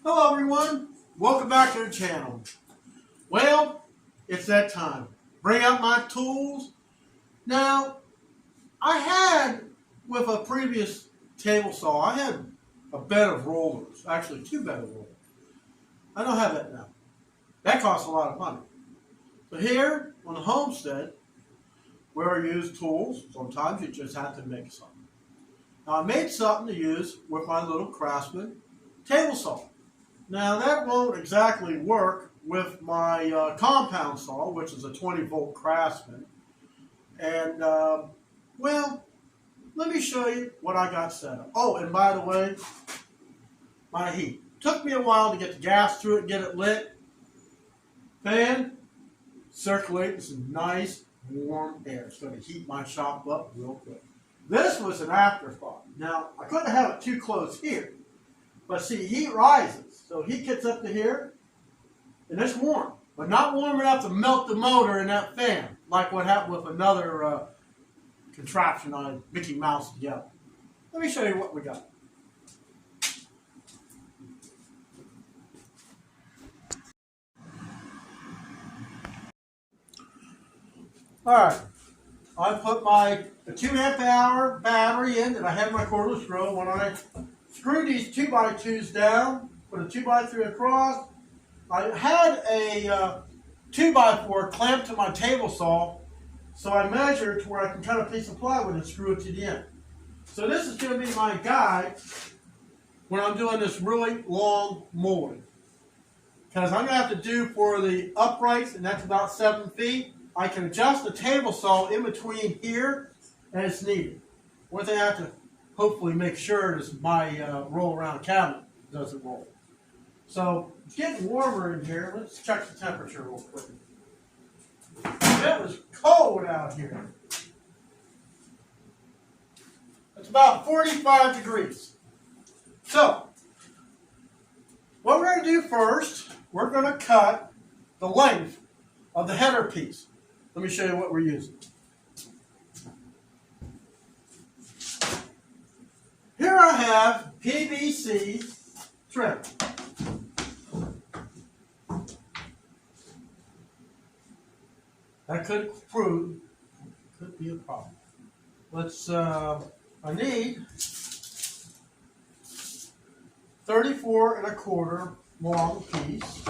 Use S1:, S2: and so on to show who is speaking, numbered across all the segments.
S1: Hello everyone, welcome back to the channel. Well, it's that time. Bring out my tools. Now, I had, with a previous table saw, I had a bed of rollers. Actually, 2 beds of rollers. I don't have that now. That costs a lot of money. So here, on the homestead, where I use tools, sometimes you just have to make something. Now, I made something to use with my little Craftsman table saw. Now that won't exactly work with my compound saw, which is a 20-volt Craftsman. And, well, let me show you what I got set up. Oh, and by the way, my heat. Took me a while to get the gas through it, get it lit. Fan, circulating some nice warm air. It's going to heat my shop up real quick. This was an afterthought. Now, I couldn't have it too close here. But see, heat rises. So heat gets up to here, and it's warm. But not warm enough to melt the motor in that fan, like what happened with another contraption on Mickey Mouse together. Let me show you what we got. Alright, I put my 2 amp hour battery in that I had my cordless drill. When I screwed these 2x2s down, put a 2x3 across, I had a 2x4 clamped to my table saw, so I measured to where I can cut a piece of plywood and screw it to the end. So this is going to be my guide when I'm doing this really long molding. Because I'm going to have to do for the uprights, and that's about 7 feet. I can adjust the table saw in between here as needed. One thing I have to hopefully make sure is my roll around cabinet doesn't roll. So it's getting warmer in here. Let's check the temperature real quick. It was cold out here. It's about 45 degrees. So what we're going to do first, we're going to cut the length of the header piece. Let me show you what we're using. Here I have PVC trim. That could be a problem. Let's, I need 34 1/4 long piece.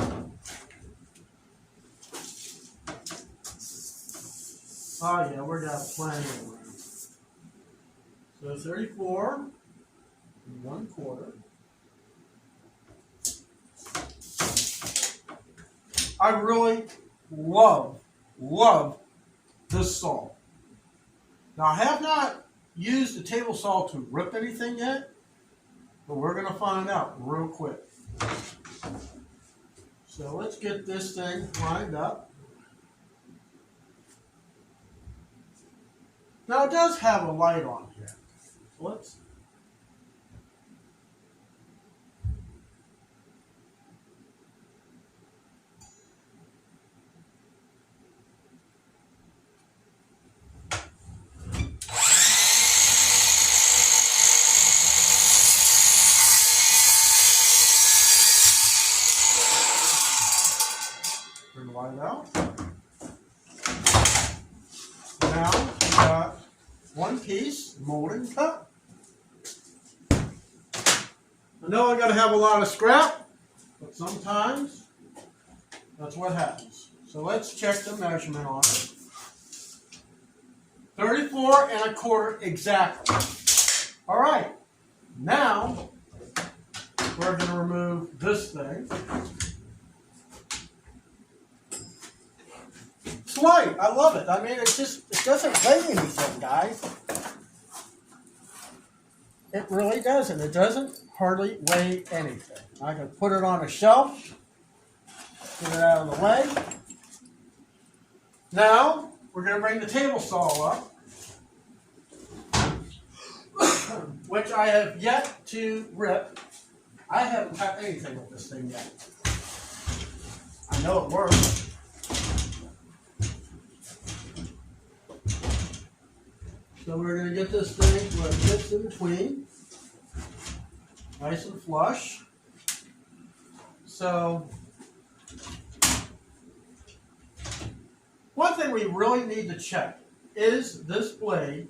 S1: Oh yeah, we're got plenty of room. So 34 1/4. I really love this saw. Now I have not used the table saw to rip anything yet, but we're going to find out real quick. So let's get this thing lined up. Now it does have a light on here. So let's turn the light out. Now we got 1 piece molded and cut. I know I got to have a lot of scrap, but sometimes that's what happens. So let's check the measurement on it. 34 1/4 exactly. All right, now we're going to remove this thing. It's light. I love it. I mean, it doesn't weigh anything, guys. It really doesn't. It doesn't hardly weigh anything. I can put it on a shelf, get it out of the way. Now, we're going to bring the table saw up, which I have yet to rip. I haven't cut anything with this thing yet. I know it works. So we're going to get this thing where it fits in between. Nice and flush. So one thing we really need to check is this blade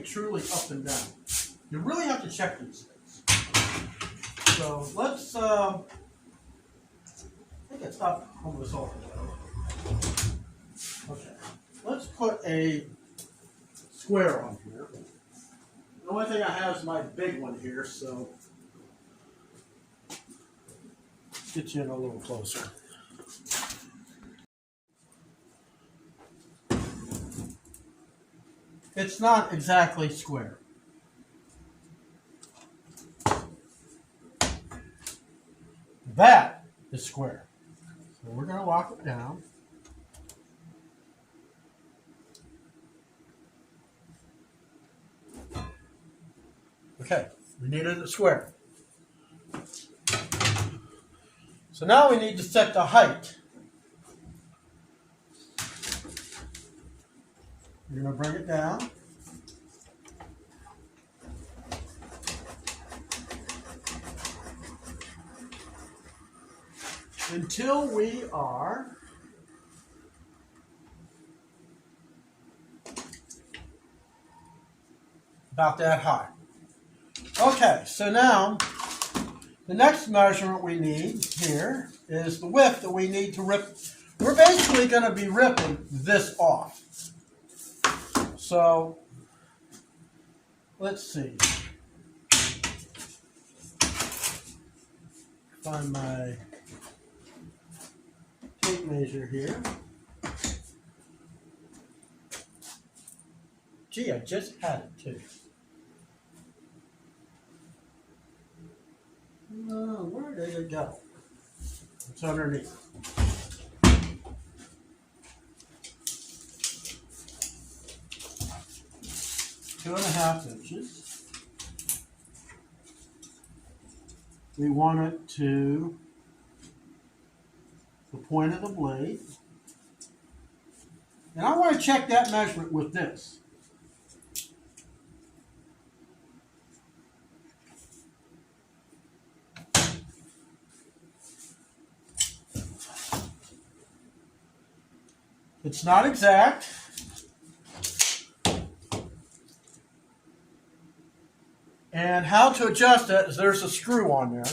S1: truly up and down. You really have to check these things. So let's I think it's up almost all the way. Okay, let's put a square on here. The only thing I have is my big one here, so get you in a little closer. It's not exactly square. That is square. So we're going to lock it down. Okay, we needed it square. So now we need to set the height. You're going to bring it down. Until we are about that high. Okay, so now the next measurement we need here is the width that we need to rip. We're basically going to be ripping this off. So let's see. Find my tape measure here. Gee, I just had it too. Where did it go? It's underneath. Two and a half inches. We want it to the point of the blade. And I want to check that measurement with this. It's not exact. And how to adjust it is there's a screw on there.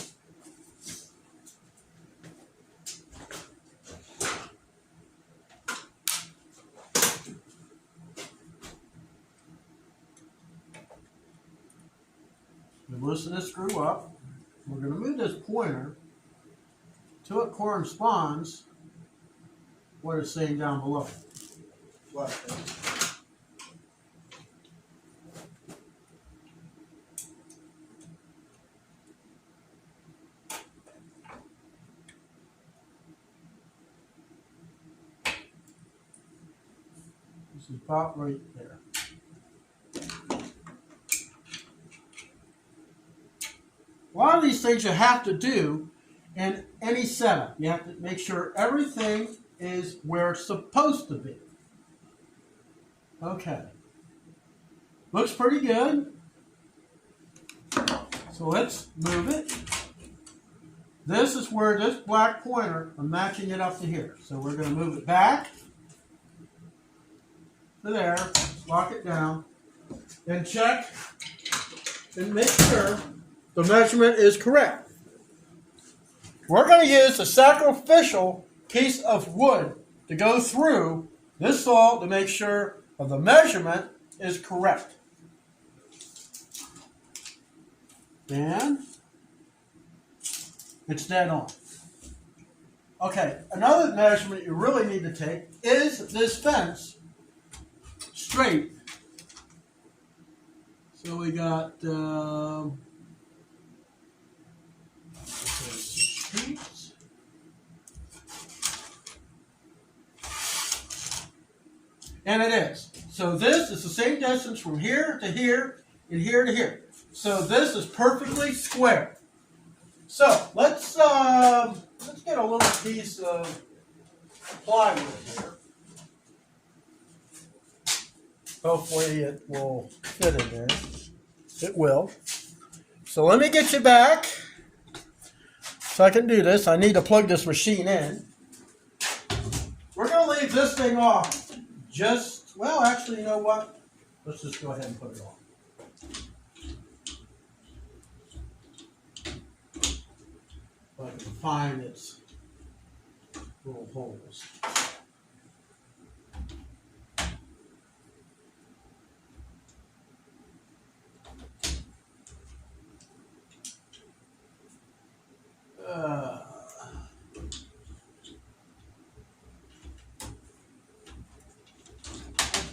S1: We loosen this screw up. We're going to move this pointer till it corresponds what it's saying down below. This is about right there. A lot of these things you have to do in any setup. You have to make sure everything is where it's supposed to be. Okay. Looks pretty good. So let's move it. This is where this black pointer, I'm matching it up to here. So we're going to move it back to there, lock it down, and check and make sure the measurement is correct. We're going to use a sacrificial piece of wood to go through this saw to make sure that the measurement is correct. And it's dead on. Okay, another measurement you really need to take is this fence straight. So we got and it is. So this is the same distance from here to here and here to here. So this is perfectly square. So let's get a little piece of plywood here. Hopefully it will fit in there. It will. So let me get you back so I can do this. I need to plug this machine in. We're going to leave this thing off. Well, actually, you know what? Let's just go ahead and put it on. So I can find its little holes.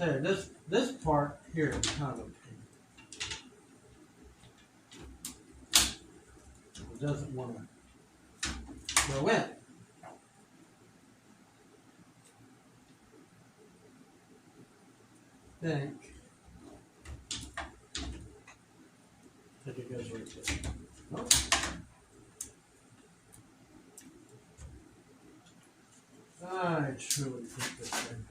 S1: Okay, this part here is kind of a pain. It doesn't want to go in. I think it goes right there. Nope. I truly think this thing.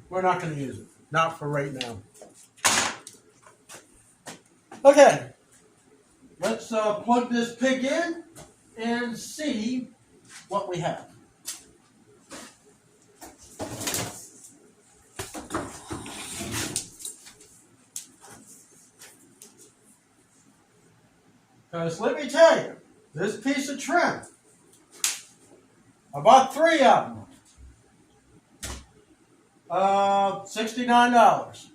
S1: We're not going to use it. Not for right now. Okay. Let's plug this pig in and see what we have. Because let me tell you, this piece of trim, I bought 3 of them. $69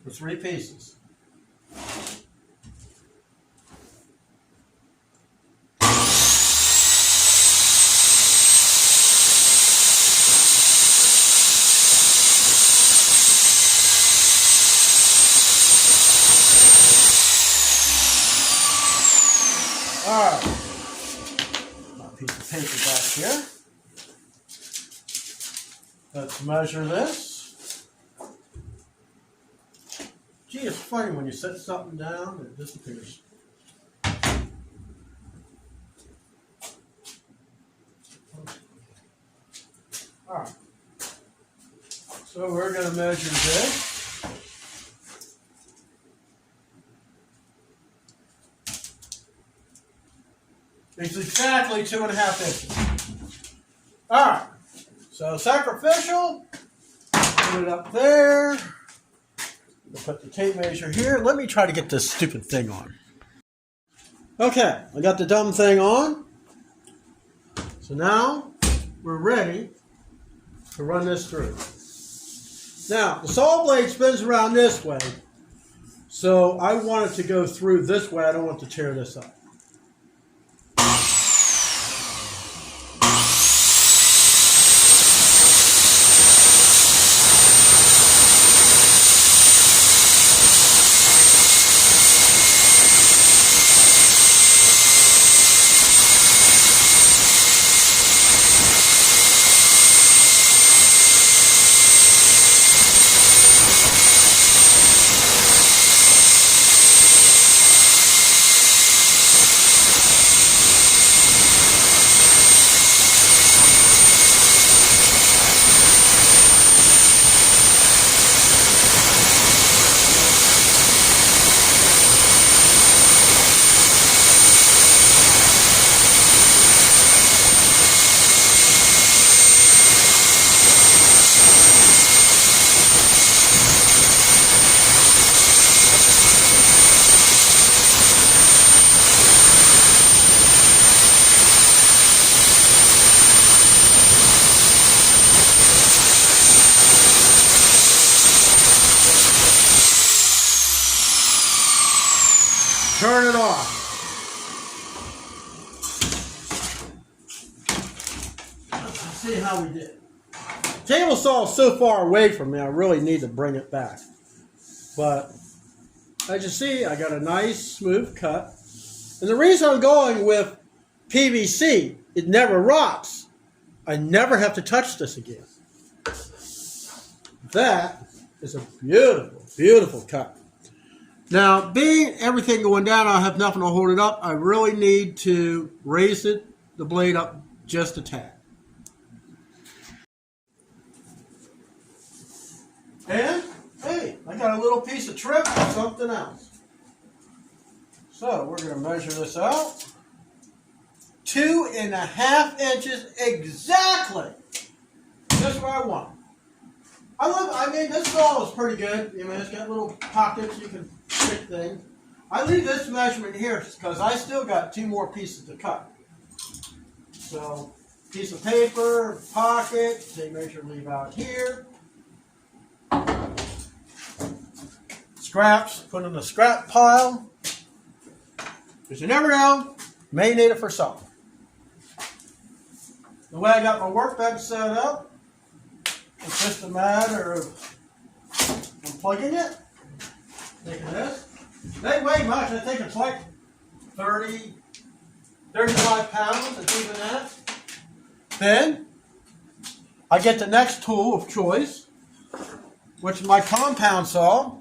S1: for 3 pieces. All right, my piece of paper back here. Let's measure this. Gee, it's funny when you set something down, it disappears. All right. So we're going to measure this. It's exactly 2.5 inches. All right. So sacrificial. Put it up there. We'll put the tape measure here. Let me try to get this stupid thing on. Okay, I got the dumb thing on. So now we're ready to run this through. Now, the saw blade spins around this way. So I want it to go through this way. I don't want to tear this up. Turn it off. Let's see how we did. Table saw is so far away from me, I really need to bring it back. But as you see, I got a nice smooth cut. And the reason I'm going with PVC, it never rots. I never have to touch this again. That is a beautiful, beautiful cut. Now, being everything going down, I have nothing to hold it up. I really need to raise the blade up just a tad. And, hey, I got a little piece of trim or something else. So, we're going to measure this out. 2.5 inches exactly. Just what I want. I mean, this saw is pretty good. I mean, it's got little pockets you can stick things. I leave this measurement here because I still got 2 more pieces to cut. So, piece of paper, pocket, same measure leave out here. Scraps, put in the scrap pile. Because you never know, may need it for something. The way I got my workbench set up, it's just a matter of unplugging it, taking this. They weigh much. I think it's like 30, 35 pounds. It's even that. Then I get the next tool of choice, which is my compound saw.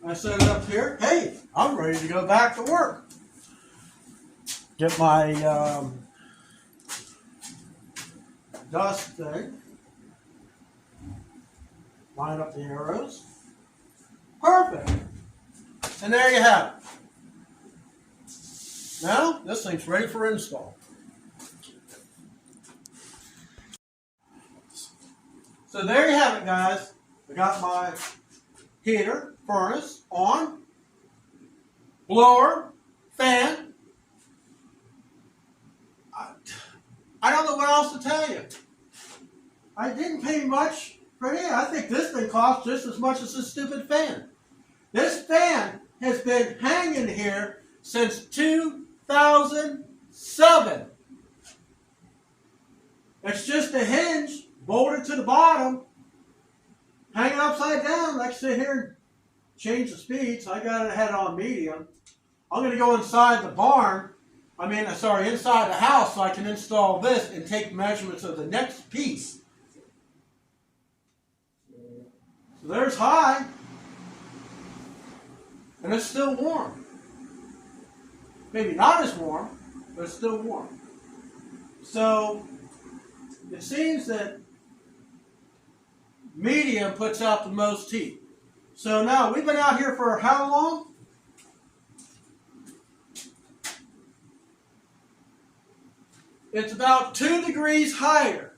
S1: I set it up here. Hey, I'm ready to go back to work. Get my dust thing. Line up the arrows. Perfect. And there you have it. Now, this thing's ready for install. So there you have it, guys. I got my heater, furnace on, blower, fan. I don't know what else to tell you. I didn't pay much for it. I think this thing cost just as much as this stupid fan. This fan has been hanging here since 2007. It's just a hinge bolted to the bottom, hanging upside down. I can sit here and change the speeds. I got it head on medium. I'm going to go inside the barn. Inside the house so I can install this and take measurements of the next piece. So there's high. And it's still warm. Maybe not as warm, but it's still warm. So it seems that medium puts out the most heat. So now we've been out here for how long? It's about 2 degrees higher.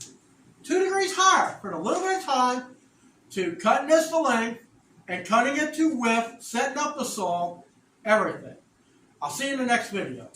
S1: 2 degrees higher for a little bit of time to cutting this to length and cutting it to width, setting up the saw, everything. I'll see you in the next video.